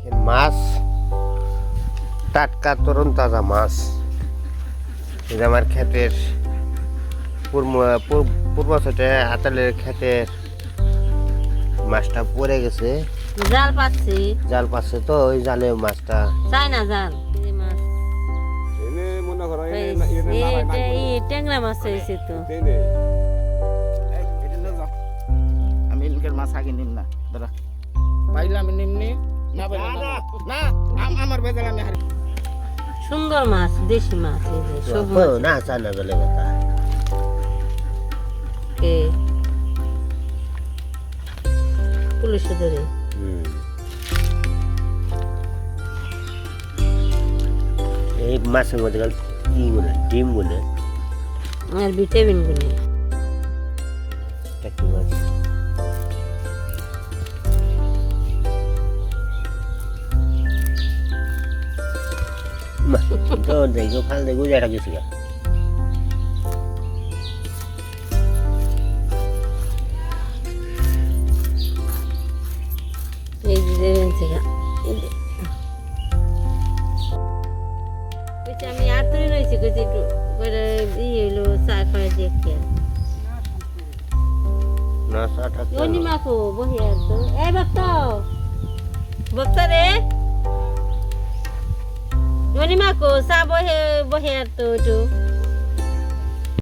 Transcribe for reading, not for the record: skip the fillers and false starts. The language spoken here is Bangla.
দেখেন মাছ, টাটকা তরুণ তাজা মাছ। এটা আমার ক্ষেতের পূর্ব সাইডে আতালের ক্ষেতের মাছটা পড়ে গেছে। জাল পাচ্ছি, জাল পাচ্ছে তো ওই জালে মাছটা চাই না জাল। এই মাছ এনে মনে করো এই ট্যাংরা মাছ হয়েছে তো। আমি ইনকের মাছ আগে নিম না দাদা পাইলাম নিমনি না পাইলাম না আমার বেজাল আমি হারি সুন্দর মাছ, দেশি মাছ, এই যে সব মাছ। না চানা গেলে কথা কে পুলিশ ধরে এই মাছের মধ্যে কি বলে ডিম বলে আর ভিটামিন গুলো টাকি মাছ। তো দেখো ফাল দেখো যেটা গেছি গা এই যে দেবেন থেকে আমি আতুরি রয়েছি কইছি একটু করে হইলো চা খাওয়া দেখতে না সাটা ওনি মাকো বহি আর তো এই বক্তা রে ওনি মাকো চা বহে আর তো একটু